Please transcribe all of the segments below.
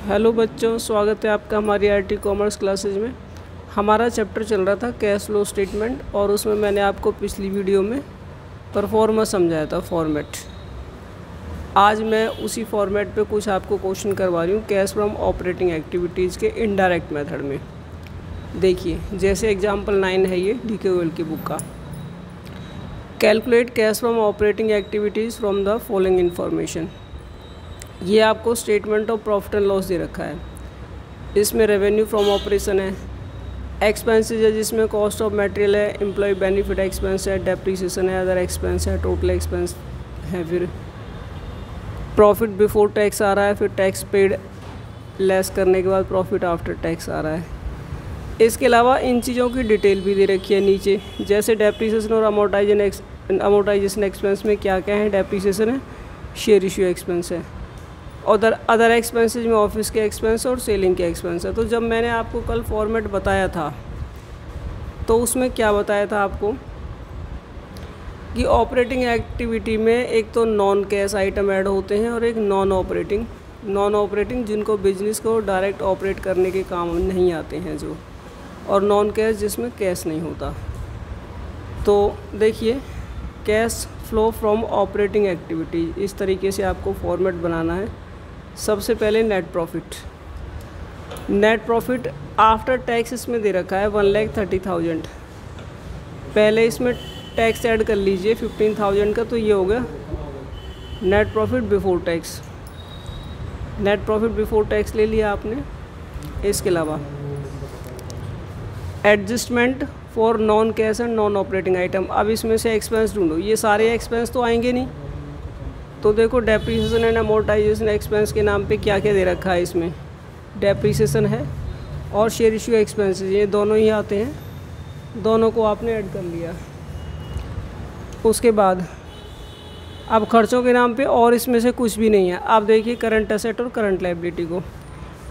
Hello बच्चों, स्वागत है आपका हमारी आईटी कॉमर्स क्लासेज में। हमारा चैप्टर चल रहा था कैश फ्लो स्टेटमेंट और उसमें मैंने आपको पिछली वीडियो में परफॉर्मेंस समझाया था फॉर्मेट। आज मैं उसी फॉर्मेट पे कुछ आपको क्वेश्चन करवा रही हूँ कैश फ्रॉम ऑपरेटिंग एक्टिविटीज़ के इनडायरेक्ट मेथड में। देखिए, जैसे एग्जाम्पल 9 है ये DKOL की बुक का। Calculate cash from operating activities from the following information. ये आपको statement of profit and loss दे रखा है। इसमें रेवेन्यू फ्रॉम ऑपरेशन है, एक्सपेंसेस है जिसमें कॉस्ट ऑफ मटेरियल है, एम्प्लॉय बेनिफिट एक्सपेंस है, डेप्रिसिएशन है, अदर एक्सपेंस है, टोटल एक्सपेंस है, फिर प्रॉफिट बिफोर टैक्स आ रहा है, फिर टैक्स पेड लेस करने के बाद प्रॉफिट आफ्टर टैक्स आ रहा है। इसके अलावा इन चीज़ों की डिटेल भी दे रखी है नीचे, जैसे डेप्रिसिएशन और अमोर्टाइजेशन एक्सपेंस में क्या क्या है। डेप्रिसिएशन है, शेयर इशू एक्सपेंस है, अदर एक्सपेंसेस में ऑफिस के एक्सपेंस और सेलिंग के एक्सपेंस है। तो जब मैंने आपको कल फॉर्मेट बताया था तो उसमें क्या बताया था आपको कि ऑपरेटिंग एक्टिविटी में एक तो नॉन कैश आइटम ऐड होते हैं और एक नॉन ऑपरेटिंग जिनको बिजनेस को डायरेक्ट ऑपरेट करने के काम नहीं आते हैं जो, और नॉन कैश जिसमें कैश नहीं होता। तो देखिए, cash flow from operating activity, इस तरीके से आपको फॉर्मेट बनाना है। सबसे पहले नेट प्रॉफिट आफ्टर टैक्स इसमें दे रखा है 1,30,000। पहले इसमें टैक्स ऐड कर लीजिए 15,000 का, तो ये हो गया net profit before tax. Net profit before tax ले लिया आपने। इसके अलावा adjustment for non cash and non operating item. अब इसमें से एक्सपेंस ढूंढो, ये सारे एक्सपेंस तो आएंगे नहीं, तो देखो डेप्रिसिएशन एंड अमोर्टाइजेशन एक्सपेंस के नाम पे क्या क्या दे रखा है। इसमें डेप्रिसिएशन है और शेयर इशू एक्सपेंसेस, ये दोनों ही आते हैं, दोनों को आपने ऐड कर लिया। उसके बाद अब खर्चों के नाम पे और इसमें से कुछ भी नहीं है। आप देखिए करंट एसेट और करंट लायबिलिटी को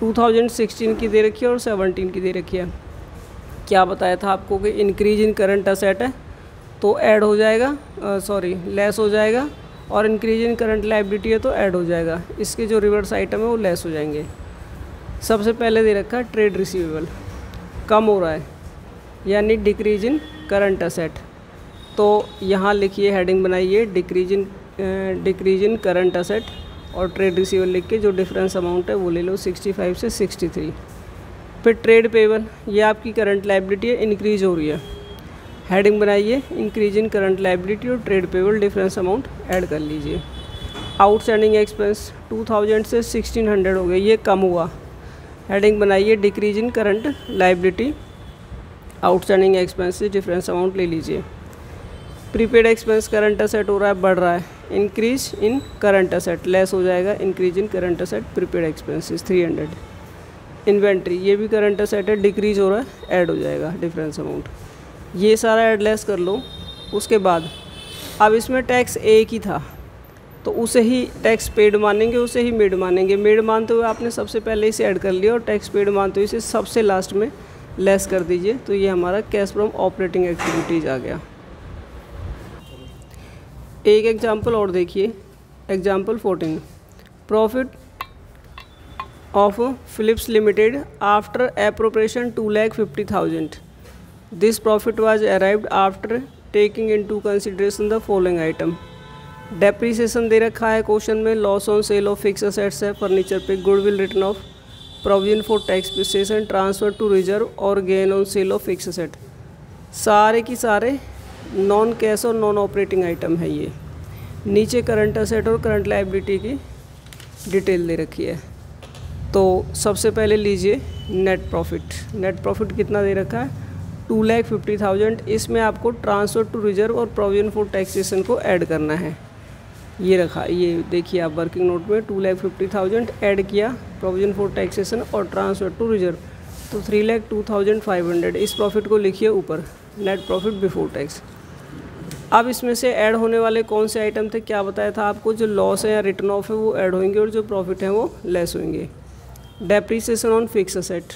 2016 की दे रखी है और 17 की दे रखी है। क्या बताया था आपको कि इंक्रीज इन करंट एसेट है तो ऐड हो जाएगा, लेस हो जाएगा, और इंक्रीज इन करंट लायबिलिटी है तो ऐड हो जाएगा। इसके जो रिवर्स आइटम है वो लेस हो जाएंगे। सबसे पहले दे रखा है ट्रेड रिसीवेबल, कम हो रहा है यानी डिक्रीज इन करंट एसेट। तो यहाँ लिखिए, हेडिंग बनाइए डिक्रीज इन करंट एसेट और ट्रेड रिसीवेबल लिख के जो डिफरेंस अमाउंट है वो ले लो 65 से 63। फिर ट्रेड पेबल, ये आपकी करंट लायबिलिटी है, इंक्रीज हो रही है। हेडिंग बनाइए इंक्रीज इन करंट लायबिलिटी और trade payable difference amount add कर लीजिए। आउटस्टैंडिंग एक्सपेंस 2000 से 1600 हो गए, ये कम हुआ। हेडिंग बनाइए decrease in current liability outstanding expense difference amount ले लीजिए। प्रीपेड एक्सपेंस करंट एसेट हो रहा है, बढ़ रहा है, increase in current asset less हो जाएगा, increase in current asset prepaid expenses 300। Inventory, ये भी करंट एसेट है, डिक्रीज हो रहा है, ऐड हो जाएगा डिफरेंस अमाउंट। ये सारा ऐड लेस कर लो। उसके बाद अब इसमें टैक्स एक ही था तो उसे ही टैक्स पेड मानेंगे, उसे ही मेड मानेंगे। मेड मानते हुए आपने सबसे पहले इसे ऐड कर लिया और टैक्स पेड मानते हुए इसे सबसे लास्ट में लेस कर दीजिए। तो ये हमारा कैश फ्रॉम ऑपरेटिंग एक्टिविटीज़ आ गया। एक एग्जाम्पल और देखिए, example 14। Profit of Philips Limited after appropriation 2,50,000। This profit was arrived after taking into consideration the following item. Depreciation दे रखा है क्वेश्चन में, loss on sale of fix assets है फर्नीचर पे, goodwill written off, provision for tax precision, transfer to reserve और gain on sale of fix asset. सारे की सारे नॉन कैश और नॉन ऑपरेटिंग आइटम है। ये नीचे करंट असेट और करंट लायबिलिटी की डिटेल दे रखी है। तो सबसे पहले लीजिए नेट प्रॉफिट कितना दे रखा है 2,50,000। इसमें आपको ट्रांसफ़र टू रिजर्व और प्रोविजन फॉर टैक्सेशन को ऐड करना है। ये रखा, ये देखिए आप वर्किंग नोट में 2,50,000 ऐड किया, प्रोविजन फॉर टैक्सेशन और ट्रांसफ़र टू रिजर्व, तो 3,02,500। इस प्रॉफिट को लिखिए ऊपर, नेट प्रॉफिट बिफोर टैक्स। अब इसमें से ऐड होने वाले कौन से आइटम थे, क्या बताया था आपको, जो लॉस है या रिटर्न ऑफ है वो ऐड होंगे और जो प्रॉफिट है वो लेस होंगे। डेप्रिसिएशन ऑन फिक्स असेट,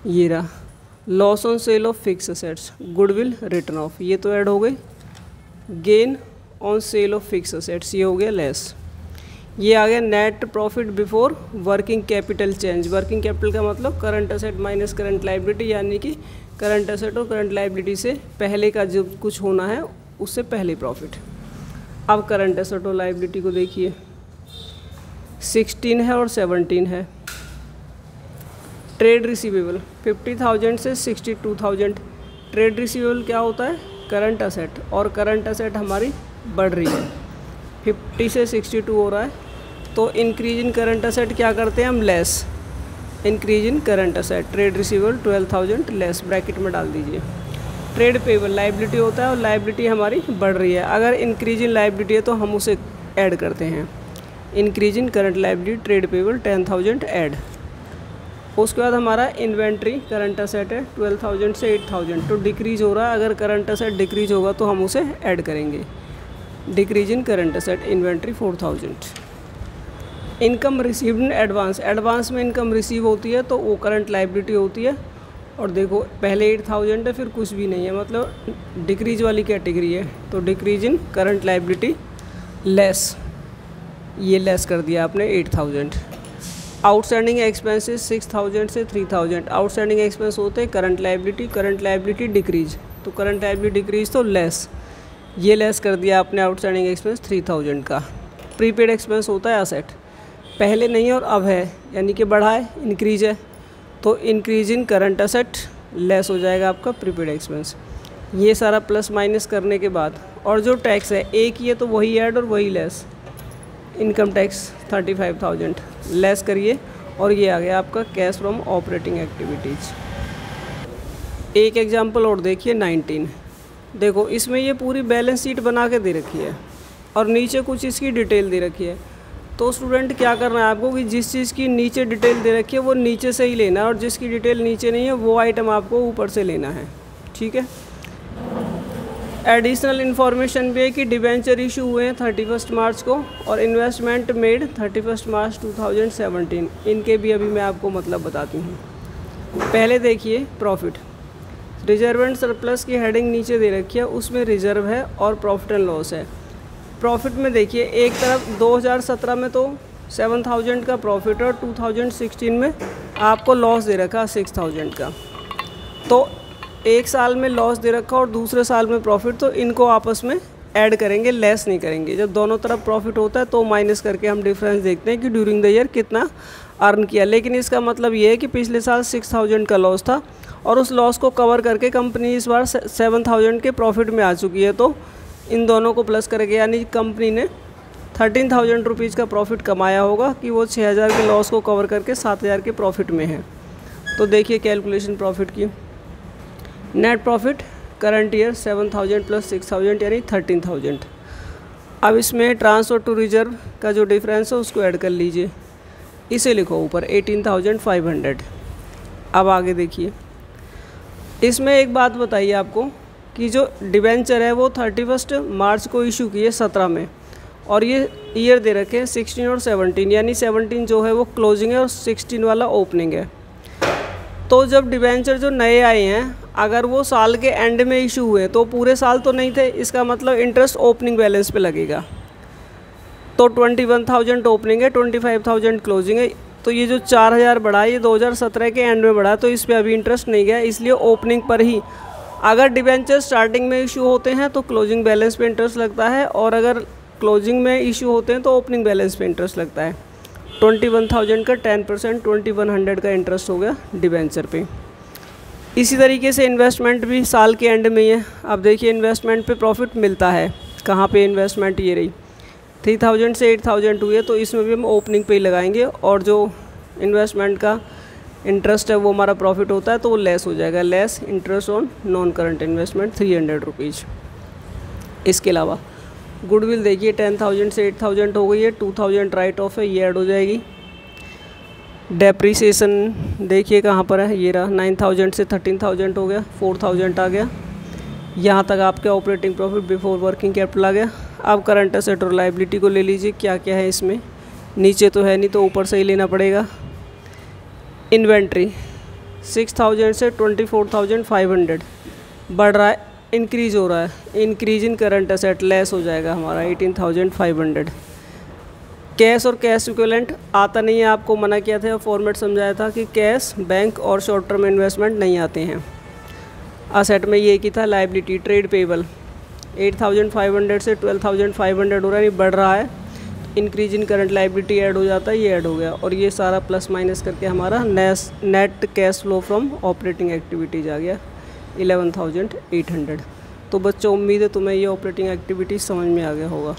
ये रहा, loss on sale of fix assets, goodwill written of, ये तो ऐड हो गए। Gain on sale of fix assets, ये हो गया लेस। ये आ गया net profit before working capital change. Working capital का मतलब current asset minus current liability, यानी कि करंट असेट और करंट लायबिलिटी से पहले का जो कुछ होना है उससे पहले प्रॉफिट। अब करंट असेट और लायबिलिटी को देखिए, 16 है और 17 है। ट्रेड रिसीवेबल 50,000 से 62,000। ट्रेड रिसीवेबल क्या होता है? करंट असेट, और करंट असेट हमारी बढ़ रही है, 50 से 62 हो रहा है, तो इंक्रीज इन करंट असेट क्या करते हैं हम? Less increase in current asset. Trade receivable 12,000 less, bracket में डाल दीजिए। ट्रेड पेबल लायबिलिटी होता है और लायबिलिटी हमारी बढ़ रही है, अगर इंक्रीज इन लायबिलिटी है तो हम उसे ऐड करते हैं। Increase in current liability trade payable 10,000 add. उसके बाद हमारा इन्वेंट्री करंट असेट है 12,000 से 8,000, तो डिक्रीज हो रहा है, अगर करंट असेट डिक्रीज होगा तो हम उसे ऐड करेंगे। Decrease in current asset inventory 4,000। Income received in advance, advance में इनकम रिसीव होती है तो वो करंट लायबिलिटी होती है। और देखो पहले 8,000 है, फिर कुछ भी नहीं है, मतलब डिक्रीज वाली कैटेगरी है, तो decrease in current liability less, ये लेस कर दिया आपने 8,000। आउटस्टैंडिंग एक्सपेंसेस 6,000 से 3,000। आउटस्टैंडिंग एक्सपेंस होते हैं करंट लायबिलिटी डिक्रीज, तो करंट लायबिलिटी डिक्रीज तो लेस, ये लेस कर दिया आपने आउटस्टैंडिंग एक्सपेंस 3,000 का। प्रीपेड एक्सपेंस होता है असेट, पहले नहीं और अब है, यानी कि बढ़ा है, इंक्रीज है, तो increase in current asset less हो जाएगा आपका प्रीपेड एक्सपेंस। ये सारा प्लस माइनस करने के बाद, और जो टैक्स है एक ही है तो वही ऐड और वही लेस। इनकम टैक्स 35,000 लेस करिए, और ये आ गया आपका कैश फ्रॉम ऑपरेटिंग एक्टिविटीज़। एक एग्जांपल और देखिए 19। देखो इसमें ये पूरी बैलेंस शीट बना के दे रखी है और नीचे कुछ इसकी डिटेल दे रखी है। तो स्टूडेंट क्या करना है आपको कि जिस चीज़ की नीचे डिटेल दे रखी है वो नीचे से ही लेना है, और जिसकी डिटेल नीचे नहीं है वो आइटम आपको ऊपर से लेना है, ठीक है। एडिशनल इन्फॉर्मेशन भी है कि डिबेंचर इशू हुए हैं 31 मार्च को, और इन्वेस्टमेंट मेड 31 मार्च 2017, इनके भी अभी मैं आपको मतलब बताती हूँ। पहले देखिए प्रॉफिट, रिजर्व एंड सरप्लस की हेडिंग नीचे दे रखी है, उसमें रिजर्व है और प्रॉफिट एंड लॉस है। प्रॉफिट में देखिए एक तरफ 2017 में तो 7,000 का प्रॉफिट है और 2016 में आपको लॉस दे रखा 6,000 का, तो एक साल में लॉस दे रखा और दूसरे साल में प्रॉफिट, तो इनको आपस में ऐड करेंगे, लेस नहीं करेंगे। जब दोनों तरफ प्रॉफिट होता है तो माइनस करके हम डिफरेंस देखते हैं कि ड्यूरिंग द ईयर कितना अर्न किया। लेकिन इसका मतलब ये है कि पिछले साल 6,000 का लॉस था और उस लॉस को कवर करके कंपनी इस बार 7,000 के प्रॉफिट में आ चुकी है, तो इन दोनों को प्लस करके यानी कंपनी ने 13,000 रुपीज़ का प्रॉफिट कमाया होगा कि वो 6,000 के लॉस को कवर करके 7,000 के प्रॉफिट में है। तो देखिए कैलकुलेशन प्रॉफिट की, net profit current year 7,000 plus 6,000 यानी 13,000। अब इसमें ट्रांसफर टू रिजर्व का जो डिफरेंस है उसको ऐड कर लीजिए, इसे लिखो ऊपर 18,500। अब आगे देखिए, इसमें एक बात बताइए आपको कि जो डिबेंचर है वो 31 मार्च को इशू की है 17 में, और ये ईयर दे रखे हैं 16 और 17, यानी 17 जो है वो क्लोजिंग है और 16 वाला ओपनिंग है। तो जब डिबेंचर जो नए आए हैं अगर वो साल के एंड में इशू हुए तो पूरे साल तो नहीं थे, इसका मतलब इंटरेस्ट ओपनिंग बैलेंस पे लगेगा। तो 21,000 ओपनिंग है, 25,000 क्लोजिंग है, तो ये जो 4,000 बढ़ा ये 2017 के एंड में बढ़ा, तो इस पर अभी इंटरेस्ट नहीं गया, इसलिए ओपनिंग पर ही अगर डिबेंचर स्टार्टिंग में इशू होते हैं तो क्लोजिंग बैलेंस पे इंटरेस्ट लगता है, और अगर क्लोजिंग में इशू होते हैं तो ओपनिंग बैलेंस पे इंटरेस्ट लगता है। 21,000 का 10% 2,100 का इंटरेस्ट हो गया डिबेंचर पे। इसी तरीके से इन्वेस्टमेंट भी साल के एंड में ही है। अब देखिए इन्वेस्टमेंट पे प्रॉफिट मिलता है कहाँ पे, इन्वेस्टमेंट ये रही 3,000 से 8,000 हुई है, तो इसमें भी हम ओपनिंग पे ही लगाएंगे, और जो इन्वेस्टमेंट का इंटरेस्ट है वो हमारा प्रॉफिट होता है तो वो लेस हो जाएगा, less interest on non current investment 300 rupees. इसके अलावा गुडविल देखिए 10,000 से 8,000 हो गई है, 2,000 राइट ऑफ है, ये ऐड हो जाएगी। डेप्रीसिएशन देखिए कहाँ पर है, ये रहा 9,000 से 13,000 हो गया, 4,000 आ गया। यहाँ तक आपके operating profit before working capital आ गया। अब करंट एसेट और लायबिलिटी को ले लीजिए, क्या क्या है इसमें, नीचे तो है नहीं तो ऊपर से ही लेना पड़ेगा। इन्वेंट्री 6,000 से 24,500 बढ़ रहा है, इंक्रीज़ हो रहा है, increase in current asset less हो जाएगा हमारा 18,500। कैश और कैश इक्विवेलेंट आता नहीं है, आपको मना किया था, फॉर्मेट समझाया था कि कैश, बैंक और शॉर्ट टर्म इन्वेस्टमेंट नहीं आते हैं। असेट में ये की था लाइबिलिटी, ट्रेड पेबल 8500 से 12500 हो रहा है, ये बढ़ रहा है, increase in current liability add हो जाता है, ये ऐड हो गया, और ये सारा प्लस माइनस करके हमारा net cash flow from operating activities आ गया 11800। तो बच्चों उम्मीद है तुम्हें ये ऑपरेटिंग एक्टिविटीज़ समझ में आ गया होगा।